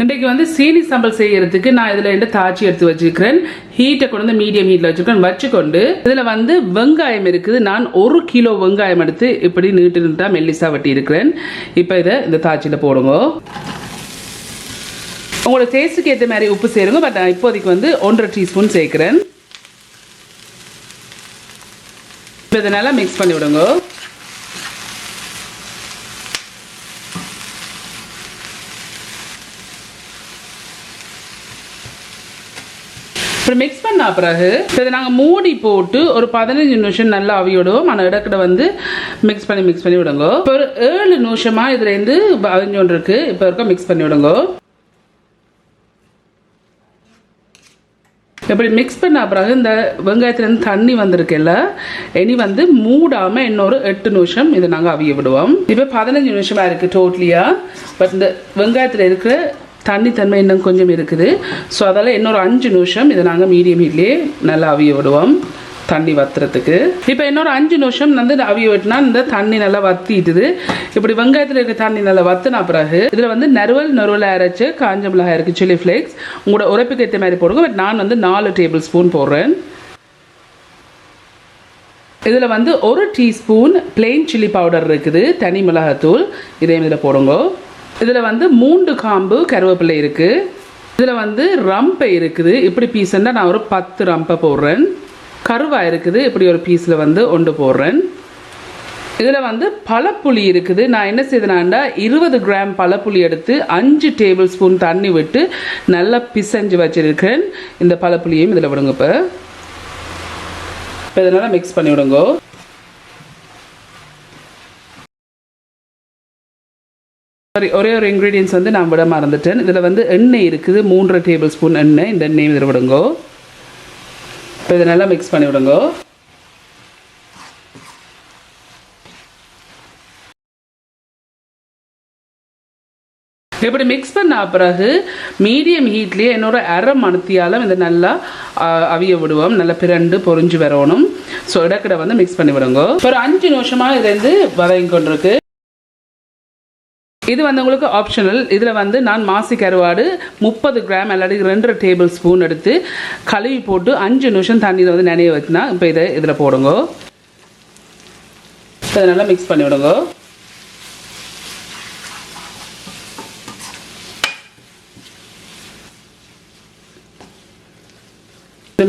இன்றைக்கு வந்து சீனி சம்பல் செய்யறதுக்கு நான் இதில் தாச்சி எடுத்து வச்சுக்கிறேன். ஹீட்டை கொண்டு வந்து மீடியம் ஹீட்டில் வச்சுக்கொண்டு இதில் வந்து வெங்காயம் இருக்குது. நான் 1 கிலோ வெங்காயம் எடுத்து இப்படி நீட்டா மெல்லிசா வெட்டி இருக்கிறேன். இப்போ இதை இந்த தாச்சியில் போடுங்க. உங்களோட டேஸ்ட்டுக்கு ஏற்ற மாதிரி உப்பு சேருங்க. பட் நான் இப்போதைக்கு வந்து 1.5 டீஸ்பூன் சேர்க்கிறேன். இப்போ இதை நல்லா மிக்ஸ் பண்ணி விடுங்க. மிக்ஸ் பண்ண பிறகு இதை நாங்கள் மூடி போட்டு ஒரு 15 நிமிஷம் நல்லா அவியோடுவோம். ஆனால் இடக்கிட்ட வந்து மிக்ஸ் பண்ணி விடுங்க. இப்போ ஒரு 7 நிமிஷமா இதுல இருந்து அவிஞ்சோன்னு இருக்கு. இப்போ இருக்க மிக்ஸ் பண்ணி விடுங்க. இப்படி மிக்ஸ் பண்ண பிறகு இந்த வெங்காயத்துலேருந்து தண்ணி வந்திருக்குல்ல, இனி வந்து மூடாமல் இன்னொரு 8 நிமிஷம் இதை நாங்கள் அவிய விடுவோம். இப்போ 15 நிமிஷமாக இருக்குது டோட்டலியாக. பட் இந்த வெங்காயத்தில் இருக்கிற தண்ணி தன்மை இன்னும் கொஞ்சம் இருக்குது. ஸோ அதால் இன்னொரு 5 நிமிஷம் இதை நாங்கள் மீடியம் ஹீட்லேயே நல்லா அவிய விடுவோம் தண்ணி வத்துறதுக்கு. இப்போ இன்னொரு 5 நிமிஷம் வந்து அவிய விட்டுனா இந்த தண்ணி நல்லா வத்திட்டுது. இப்படி வெங்காயத்தில் இருக்க தண்ணி நல்லா வத்தினா பிறகு இதில் வந்து நறுவல் அரைச்சு காஞ்ச மிளகாய் இருக்குது, சில்லி ஃப்ளேக்ஸ் உங்களோட உரைப்புக்கு ஏற்ற மாதிரி போடுங்க. பட் நான் வந்து 4 டேபிள் ஸ்பூன் போடுறேன். இதில் வந்து 1 டீஸ்பூன் பிளெயின் சில்லி பவுடர் இருக்குது, தனி மிளகாத்தூள், இதையும் இதில் போடுங்க. இதில் வந்து 3 காம்பு கருவேப்பிலை இருக்குது. இதில் வந்து ரம்பை இருக்குது. இப்படி பீஸ்ன்னா நான் ஒரு 10 ரம்பை போடுறேன். கருவாய் இருக்குது. இப்படி ஒரு பீஸில் வந்து 1 போடுறேன். இதில் வந்து பழப்புளி இருக்குது. நான் என்ன செய்தேனாண்டா 20 கிராம் பழப்புளி எடுத்து 5 டேபிள் ஸ்பூன் தண்ணி விட்டு நல்லா பிசைஞ்சு வச்சிருக்கேன். இந்த பழப்புளியையும் இதில் விடுங்க. இப்போ இதனால் மிக்ஸ் பண்ணி விடுங்க. சரி, ஒரே ஒரு இன்க்ரீடியன்ஸ் வந்து நான் விட மறந்துட்டேன். இதில் வந்து எண்ணெய் இருக்குது, 3 டேபிள் ஸ்பூன் எண்ணெய். இந்த எண்ணெய் இதில் விடுங்க. இப்போ இதை நல்லா மிக்ஸ் பண்ணி விடுங்க. இப்படி மிக்ஸ் பண்ண பிறகு மீடியம் ஹீட்லேயே என்னோட அரை மணத்தியாலும் இதை நல்லா அவிய விடுவோம். நல்லா பிரண்டு பொறிஞ்சு வரணும். ஸோ இடக்கிட வந்து மிக்ஸ் பண்ணி விடுங்க. ஒரு 5 நிமிஷமாக இதுலேருந்து வதங்கி கொண்டிருக்கு. இது வந்து உங்களுக்கு ஆப்ஷனல். இதில் வந்து நான் மாசி கருவாடு 30 கிராம் இல்லாட்டி 2 டேபிள் ஸ்பூன் எடுத்து கழுவி போட்டு 5 நிமிஷம் தண்ணியில் வந்து நினைய வச்சுனா இப்போ இதில் போடுங்க. இதை நல்லா மிக்ஸ் பண்ணி விடுங்க.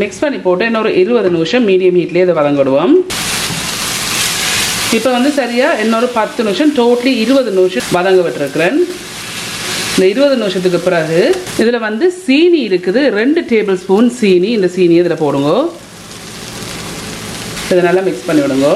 மிக்ஸ் பண்ணி போட்டு இன்னொரு 20 நிமிஷம் மீடியம் ஹீட்லேயே இதை வதங்கிடுவோம். இப்போ வந்து சரியாக இன்னொரு 10 நிமிஷம் டோட்டலி 20 நிமிஷம் வதங்க விட்டுருக்கிறேன். இந்த 20 நிமிஷத்துக்கு பிறகு இதில் வந்து சீனி இருக்குது, 2 டேபிள் ஸ்பூன் சீனி. இந்த சீனியை இதில் போடுங்க. இதை நல்லா மிக்ஸ் பண்ணி விடுங்க.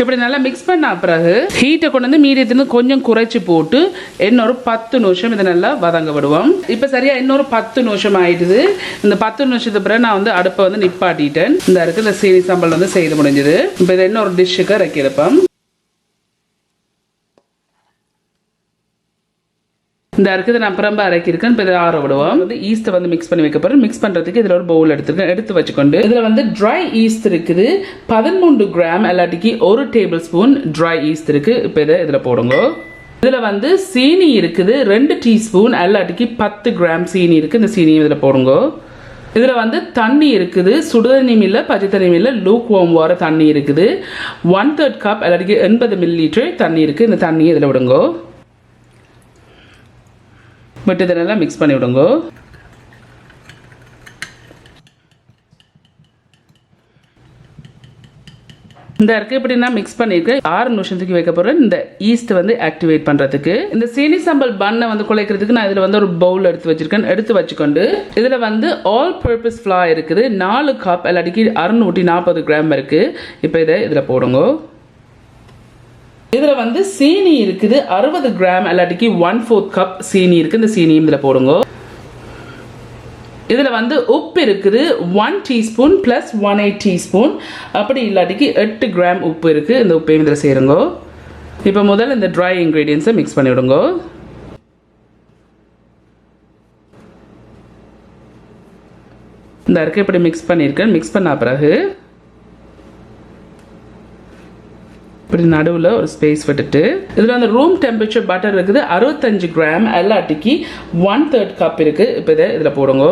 இப்படி நல்லா மிக்ஸ் பண்ண பிறகு ஹீட்டை கொண்டு வந்து மீடியத்துலேருந்து கொஞ்சம் குறைச்சி போட்டு இன்னொரு 10 நிமிஷம் இதை நல்லா வதங்க விடுவோம். இப்போ சரியாக இன்னொரு 10 நிமிஷம் ஆயிடுது. இந்த 10 நிமிஷத்துக்கு பிறகு நான் வந்து அடுப்பை வந்து நிப்பாட்டிட்டேன். இந்த சீனி சம்பல் வந்து செய்து முடிஞ்சது. இப்போ இதை இன்னொரு டிஷ்ஷுக்கு இறக்கி எடுப்போம். இந்த இருக்குது நான் பிரம்ப அரைக்கிருக்கேன். இப்போ இதை ஆற விடுவோம். வந்து ஈஸ்ட்டை வந்து மிக்ஸ் பண்ணி வைக்க போகிறேன். மிக்ஸ் பண்ணுறதுக்கு இதில் ஒரு பவுல் எடுத்து வச்சுக்கொண்டு இதில் வந்து ட்ரை ஈஸ்ட் இருக்குது. 13 கிராம் இல்லாட்டிக்கு 1 டேபிள் ஸ்பூன் ட்ரை ஈஸ்ட் இருக்குது. இப்போ இதில் போடுங்க. இதில் வந்து சீனி இருக்குது, 2 டீஸ்பூன் இல்லாட்டிக்கு 10 கிராம் சீனி இருக்குது. இந்த சீனியை இதில் போடுங்க. இதில் வந்து தண்ணி இருக்குது. சுடுதண்ணியும் இல்லை, பச்சை தண்ணியும் இல்லை, லூக் வார்ம் வார தண்ணி இருக்குது. 1/3 கப் இல்லாட்டிக்கு 80 மில்லிலிட்டர் தண்ணி இருக்குது. இந்த தண்ணியை இதில் விடுங்க. பட் இதெல்லாம் மிக்ஸ் பண்ணி விடுங்க. இந்த இருக்கு இப்படி நான் மிக்ஸ் பண்ணியிருக்கேன். 6 நிமிஷத்துக்கு வைக்க போகிறேன் இந்த ஈஸ்ட் வந்து ஆக்டிவேட் பண்ணுறதுக்கு. இந்த சீனி சம்பல் பண்ணை வந்து குழைக்கிறதுக்கு நான் இதில் வந்து ஒரு பவுல் எடுத்து வச்சிருக்கேன். எடுத்து வச்சுக்கொண்டு இதில் வந்து ஆல் பர்பஸ் ஃப்ளார் இருக்குது, 4 கப் இல்லாட்டிக்கு 640 கிராம் இருக்குது. இப்போ இதில் போடுங்க. இதில் வந்து சீனி இருக்குது, 60 கிராம் இல்லாட்டிக்கு 1/4 கப் சீனி இருக்குது. இந்த சீனியும் இதில் போடுங்க. இதில் வந்து உப்பு இருக்குது, 1 டீஸ்பூன் ப்ளஸ் 1/8 டீஸ்பூன். அப்படி இல்லாட்டிக்கு 8 கிராம் உப்பு இருக்குது. இந்த உப்பையும் இதில் சேருங்க. இப்போ முதல்ல இந்த ட்ரை இன்க்ரீடியன்ஸை மிக்ஸ் பண்ணி விடுங்க. இந்த அரைக்க இப்படி மிக்ஸ் பண்ணியிருக்கேன். மிக்ஸ் பண்ண பிறகு இப்படி நடுவில் ஒரு ஸ்பேஸ் விட்டுட்டு இதில் அந்த ரூம் டெம்பரேச்சர் பட்டர் இருக்குது 65 கிராம் எல்லாட்டிக்கு 1/3 கப் இருக்குது. இப்போ இதை இதில் போடுங்க.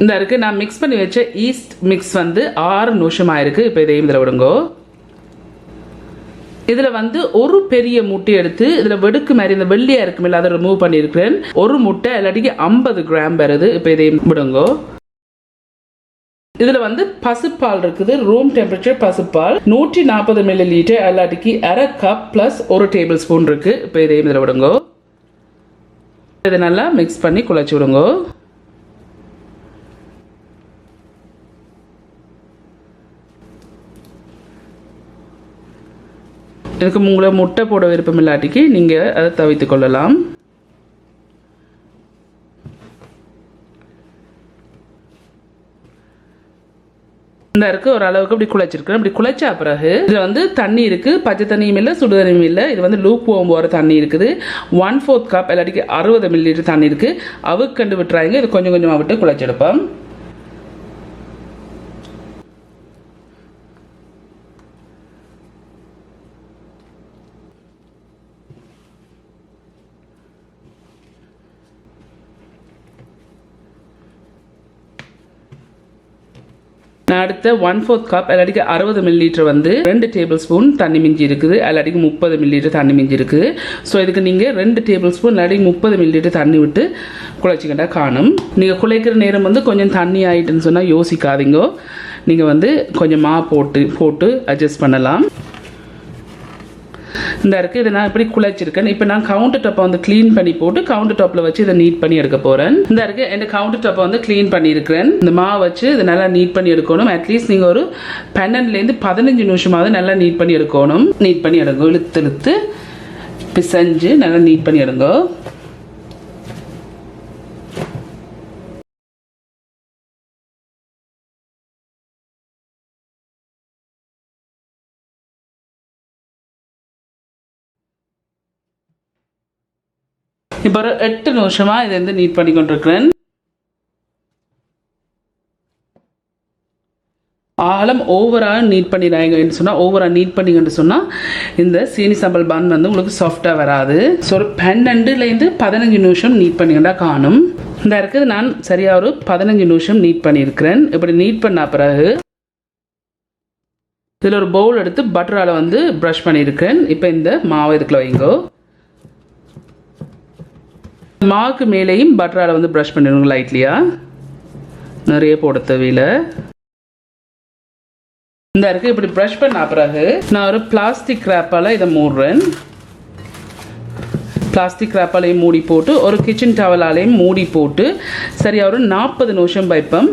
இந்த இருக்குது நான் மிக்ஸ் பண்ணி வச்ச ஈஸ்ட் மிக்ஸ் வந்து 6 நிமிஷம் ஆயிருக்கு. இப்போ இதையும் இதில் விடுங்க. இதில் வந்து ஒரு பெரிய முட்டை எடுத்து இதில் வெடுக்கு மாதிரி இந்த வெள்ளியாக இருக்குமில்ல அதை ரிமூவ் பண்ணியிருக்கிறேன். ஒரு முட்டை எல்லாட்டிக்கு 50 கிராம் வருது. இப்போ இதையும் விடுங்க. இதில் வந்து பசுப்பால் இருக்குது, ரூம் டெம்பரேச்சர் பசுப்பால் 140 ml எல்லாட்டிக்கு 1/2 கப் ப்ளஸ் 1 டேபிள் ஸ்பூன் இருக்குது. இப்போ இதையும் இதில் விடுங்க. இதை நல்லா மிக்ஸ் பண்ணி குழச்சி விடுங்க. இதுக்கு உங்களை முட்டை போட விருப்பம் இல்லாட்டிக்கு நீங்கள் அதை தவிர்த்து கொள்ளலாம். இந்த இருக்குது ஒரு அளவுக்கு இப்படி குழைச்சிருக்கேன். இப்படி குழைச்சா பிறகு இதில் வந்து தண்ணி இருக்குது, பச்சை தண்ணியும் இல்லை சுடு தண்ணியும் இல்லை. இது வந்து லூப் போகிற தண்ணி இருக்குது. 1/4 கப் இல்லாட்டிக்கு 60 ml தண்ணி இருக்குது. அவுக்கண்டு விட்டுறாங்க. இது கொஞ்சம் கொஞ்சமாக விட்டு குழைச்செடுப்போம். நான் அடுத்த 1/4 கப் இல்லாட்டிக்கு 60 ml வந்து 2 டேபிள் ஸ்பூன் தண்ணி மிஞ்சி இருக்குது. இல்லாட்டிக்கு 30 ml தண்ணி மிஞ்சி இருக்குது. ஸோ இதுக்கு நீங்கள் 2 டேபிள் ஸ்பூன் இல்லாட்டிக்கு 30 ml தண்ணி விட்டு குழைச்சிக்கிட்டா காணும். நீங்கள் குழைக்கிற நேரம் வந்து கொஞ்சம் தண்ணி ஆகிட்டுன்னு சொன்னால் யோசிக்காதீங்க. நீங்கள் வந்து கொஞ்சமாக போட்டு அட்ஜஸ்ட் பண்ணலாம். இந்த இருக்குது இதை நான் இப்படி குழைச்சிருக்கேன். இப்போ நான் கவுண்டர் டாப்பை வந்து க்ளீன் பண்ணி போட்டு கவுண்டர் டாப்பில் வச்சு இதை நீட் பண்ணி எடுக்க போகிறேன். இந்த இருக்குது என் கவுண்டர் டாப்பை வந்து க்ளீன் பண்ணியிருக்கிறேன். இந்த மாவு வச்சு இதை நல்லா நீட் பண்ணி எடுக்கணும். அட்லீஸ்ட் நீங்கள் ஒரு 12லேருந்து 15 நிமிஷமாவது நல்லா நீட் பண்ணி எடுக்கணும். நீட் பண்ணி எடுங்க. இழுத்து பிசைஞ்சு நல்லா நீட் பண்ணி எடுங்க. இப்போ ஒரு 8 நிமிஷமாக இதை வந்து நீட் பண்ணி கொண்டிருக்கிறேன். ஆழம் ஓவராக நீட் பண்ணிடுறாங்கன்னு சொன்னால் ஓவராக நீட் பண்ணிங்கன்னு சொன்னால் இந்த சீனி சம்பல் பன் வந்து உங்களுக்கு சாஃப்டாக வராது. ஸோ ஒரு 12லேருந்து 15 நிமிஷம் நீட் பண்ணிக்கிட்டா காணும். இந்த இருக்குது நான் சரியாக ஒரு 15 நிமிஷம் நீட் பண்ணியிருக்கிறேன். இப்படி நீட் பண்ண பிறகு இதில் ஒரு பவுல் எடுத்து பட்டரால் வந்து ப்ரஷ் பண்ணியிருக்கிறேன். இப்போ இந்த மாவை இதுக்குள்ள வைங்கோ. மாவுக்கு மேலேயும் பட்டரால் வந்து ப்ரஷ் பண்ணிடுங்க லைட்லியாக. நிறைய போட தேவையில்லை. இந்த இருக்குது இப்படி ப்ரஷ் பண்ண பிறகு நான் ஒரு பிளாஸ்டிக் ரேப்பால் இதை மூடுறேன். பிளாஸ்டிக் ரேப்பாலையும் மூடி போட்டு ஒரு கிச்சன் டவலாலையும் மூடி போட்டு சரியாக ஒரு 40 நிமிஷம் வைப்பேன்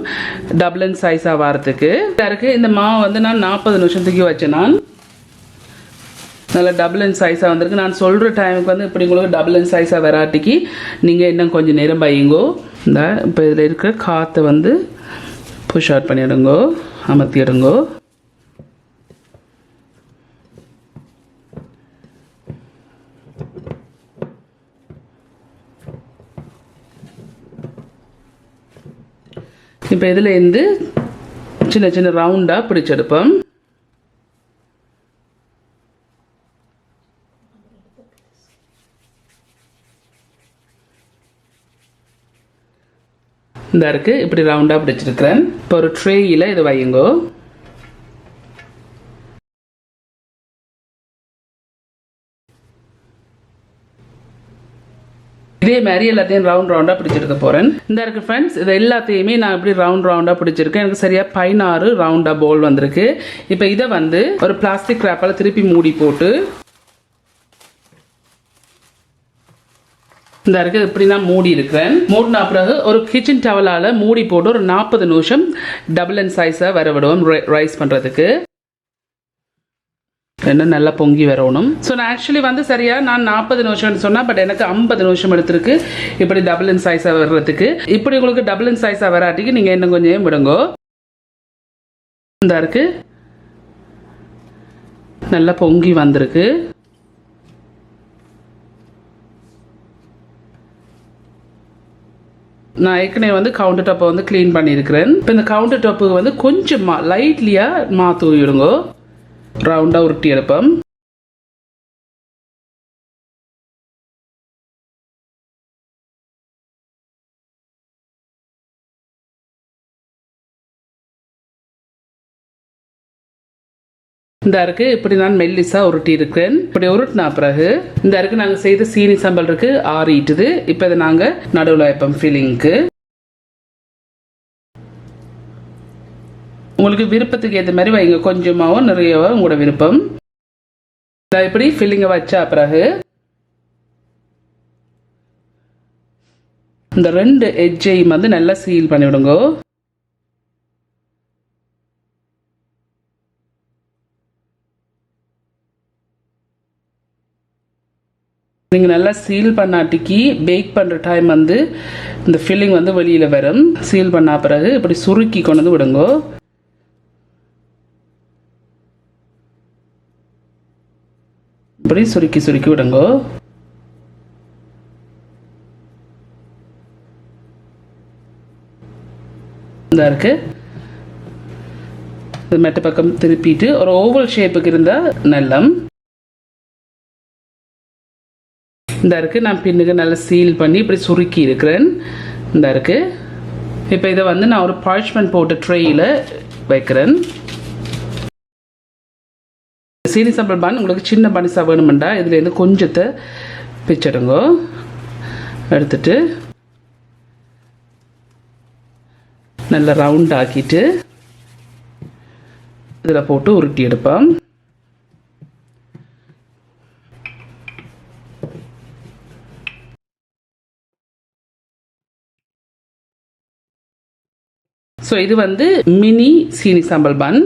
டபுள் அண்ட் சைஸாக வரத்துக்கு. இருக்குது இந்த மாவு வந்து நான் 40 நிமிஷத்துக்கு வச்சேன். நான் நல்லா டபுள் அண்ட் சைஸாக வந்திருக்கு. நான் சொல்கிற டைமுக்கு வந்து இப்படி உங்களுக்கு டபுள் அண்ட் சைஸாக வராட்டிக்கு நீங்கள் இன்னும் கொஞ்சம் நேரம் பையுங்கோ. இந்த இப்போ இதில் இருக்கிற காற்றை வந்து புஷ் அவுட் பண்ணிடுங்கோ, அமர்த்திடுங்கோ. இப்போ இதில் இருந்து சின்ன சின்ன ரவுண்டாக பிடிச்செடுப்போம். இந்த இருக்குது இப்படி ரவுண்டாக பிடிச்சிருக்கிறேன். இப்போ ஒரு ட்ரேயில் இதை வையுங்கோ. இதே மாதிரி எல்லாத்தையும் ரவுண்டாக பிடிச்சிருக்க போகிறேன். இந்த இருக்கு ஃப்ரெண்ட்ஸ், இது எல்லாத்தையுமே நான் இப்படி ரவுண்டாக பிடிச்சிருக்கேன். எனக்கு சரியாக 16 ரவுண்டாக பவுல் வந்திருக்கு. இப்போ இதை வந்து ஒரு பிளாஸ்டிக் ரேப்பால் திருப்பி மூடி போட்டு இந்த இருக்குது இப்படி நான் மூடி இருக்கிறேன். மூடின பிறகு ஒரு கிச்சன் டவலால் மூடி போட்டு ஒரு 40 நிமிஷம் டபுள் அண்ட் சைஸாக வர விடுவோம் ரைஸ் பண்ணுறதுக்கு. என்ன நல்லா பொங்கி வரணும். ஸோ நான் ஆக்சுவலி வந்து சரியாக நான் 40 நிமிஷம்னு சொன்னால், பட் எனக்கு 50 நிமிஷம் எடுத்திருக்கு இப்படி டபுள் அண்ட் சைஸாக வர்றதுக்கு. இப்படி உங்களுக்கு டபுள் அண்ட் சைஸாக வராட்டிக்கு நீங்கள் இன்னும் கொஞ்சம் விடுங்கோ. இந்த இருக்குது நல்லா பொங்கி வந்திருக்கு. நான் ஏற்கனவே வந்து கவுண்டர் டாப்பை வந்து க்ளீன் பண்ணியிருக்கிறேன். இப்போ இந்த கவுண்டர் டாப்புக்கு வந்து கொஞ்சமாக லைட்லியாக தூவிடுங்க. ரவுண்டாக உருட்டி எடுப்போம். இந்த இருக்கு இப்படி நான் மெல்லிசா உருட்டி இருக்கிறேன். இப்படி உருட்டினா பிறகு இந்த இருக்கு நாங்கள் செய்த சீனி சம்பல் இருக்கு ஆறிட்டுது. இப்போ இதை நாங்கள் நடுவில் வைப்போம் ஃபில்லிங்க்கு. உங்களுக்கு விருப்பத்துக்கு ஏற்ற மாதிரி வைங்க, கொஞ்சமாவோ நிறையவோ உங்களோட விருப்பம். இப்படி ஃபில்லிங்கை வச்சா பிறகு இந்த 2 எட்ஜையும் வந்து நல்லா சீல் பண்ணி விடுங்க. நீங்கள் நல்லா சீல் பண்ணாட்டிக்கு பேக் பண்ணுற டைம் வந்து இந்த ஃபில்லிங் வந்து வெளியில் வரும். சீல் பண்ண பிறகு இப்படி சுருக்கி கொண்டு வந்து விடுங்க. இப்படி சுருக்கி சுருக்கி விடுங்க. இந்த இருக்கு மெட்ட பக்கம் திருப்பிட்டு ஒரு ஓவல் ஷேப்புக்கு இருந்தால் நல்லம். இந்த இருக்கு நான் பின்னுக்கு நல்லா சீல் பண்ணி இப்படி சுருக்கி இருக்கிறேன். இந்த இருக்கு இப்போ இதை வந்து நான் ஒரு பார்ச்மெண்ட் போட்ட ட்ரேயில் வைக்கிறேன். சீனி சம்பல் பான் உங்களுக்கு சின்ன பனிசா வேணுமெண்டா இதுலேருந்து கொஞ்சத்தை பிச்சிடுங்க. எடுத்துட்டு நல்லா ரவுண்ட் ஆக்கிட்டு இதில் போட்டு உருட்டி எடுப்போம். ஸோ இது வந்து மினி சீனி சாம்பல் பன்.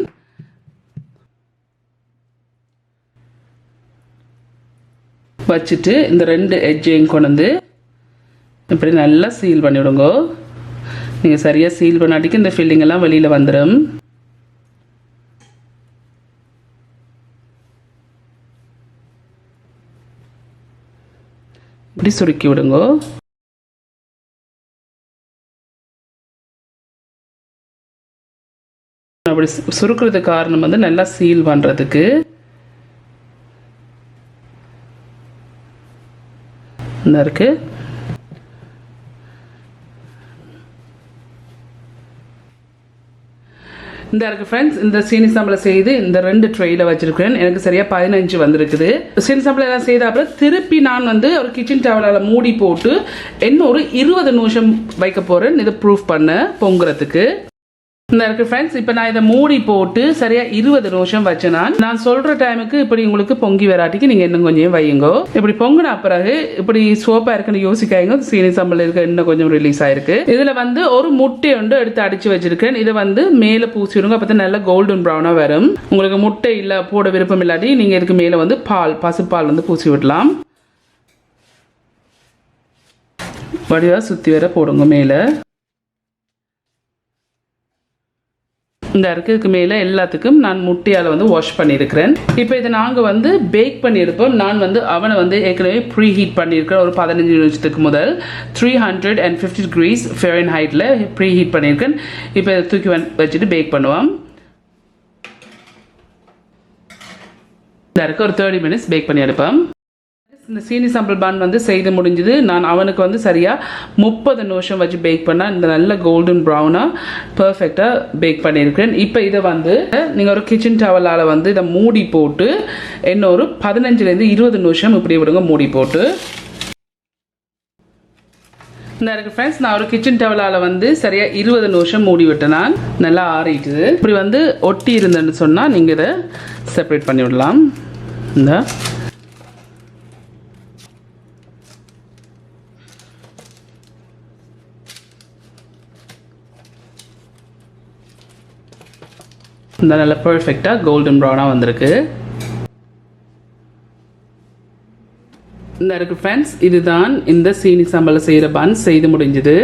வச்சுட்டு இந்த 2 எட்ஜையும் கொண்டு வந்து இப்படி நல்லா சீல் பண்ணிவிடுங்க. நீங்கள் சரியாக சீல் பண்ணாட்டிக்கு இந்த ஃபில்லிங் எல்லாம் வெளியில் வந்துடும். இப்படி சுருக்கி விடுங்க. அப்படி சுருக்கிறதுக்கு காரணம் வந்து நல்லா சீல் பண்ணுறதுக்கு. இந்த இருக்கு இந்த இருக்கு ஃப்ரெண்ட்ஸ். இந்த சீனி சாம்பலை செய்து இந்த 2 ட்ரேயில் வச்சிருக்கிறேன். எனக்கு சரியா 15 வந்திருக்குது. சீனி சாம்பலை எல்லாம் செய்த அப்புறம் திருப்பி நான் வந்து ஒரு கிச்சன் டவலால் மூடி போட்டு இன்னும் ஒரு 20 நிமிஷம் வைக்க போறேன். இதை ப்ரூஃப் பண்ண பொங்குறதுக்கு. இந்த இருக்கு ஃப்ரெண்ட்ஸ். இப்போ நான் இதை மூடி போட்டு சரியா 20 நிமிஷம் வச்சேனா நான் சொல்ற டைமுக்கு இப்படி உங்களுக்கு பொங்கி வராட்டிக்கு நீங்க இன்னும் கொஞ்சம் வையுங்க. இப்படி பொங்கின பிறகு இப்படி சோப்பா இருக்குன்னு யோசிக்காங்க. சீனி சாம்பல் இருக்க இன்னும் கொஞ்சம் ரிலீஸ் ஆயிருக்கு. இதுல வந்து ஒரு முட்டை ஒன்று எடுத்து அடிச்சு வச்சிருக்கேன். இதை வந்து மேல பூசிடுங்க. அப்பதான் நல்லா கோல்டன் ப்ரௌனா வரும். உங்களுக்கு முட்டை இல்ல போட விருப்பம் இல்லாட்டி நீங்க இதுக்கு மேல வந்து பால் பசுப்பால் வந்து பூசி விடலாம். வடிவா சுத்தி வர போடுங்க மேல. இந்த இருக்குக்கு மேலே எல்லாத்துக்கும் நான் முட்டையால் வந்து வாஷ் பண்ணியிருக்கிறேன். இப்போ இதை நாங்கள் வந்து பேக் பண்ணி எடுப்போம். நான் வந்து அவனை வந்து ஏற்கனவே ப்ரீ ஹீட் பண்ணியிருக்கிறேன். ஒரு 15 நிமிஷத்துக்கு முதல் 350 degrees Fahrenheitல ப்ரீ ஹீட் பண்ணியிருக்கேன். இப்போ இதை தூக்கி வச்சுட்டு பேக் பண்ணுவோம். இந்த இருக்கு ஒரு 30 minutes பேக் பண்ணி எடுப்போம். இந்த சீனி சாம்பல் பான் வந்து செய்து முடிஞ்சது. நான் அவனுக்கு வந்து சரியாக 30 நிமிஷம் வச்சு பேக் பண்ணால் இந்த நல்ல கோல்டன் ப்ரௌனாக பர்ஃபெக்டாக பேக் பண்ணியிருக்கிறேன். இப்போ இதை வந்து நீங்கள் ஒரு கிச்சன் டவலால் வந்து இதை மூடி போட்டு இன்னொரு 15லேருந்து 20 நிமிஷம் இப்படி விடுங்க மூடி போட்டு. இந்த இருக்கு ஃப்ரெண்ட்ஸ். நான் ஒரு கிச்சன் டவலால் வந்து சரியாக 20 நிமிஷம் மூடி விட்டேன். நான் நல்லா ஆறிட்டுது. இப்படி வந்து ஒட்டி இருந்தேன்னு சொன்னால் நீங்கள் இதை செப்பரேட் பண்ணி விடலாம். இந்த இந்த நல்ல பர்ஃபெக்டாக கோல்டன் ப்ரௌனாக வந்திருக்கு. இந்த இருக்கு ஃப்ரெண்ட்ஸ். இதுதான் இந்த சீனி சாம்பலை செய்கிற பன் செய்து முடிஞ்சது.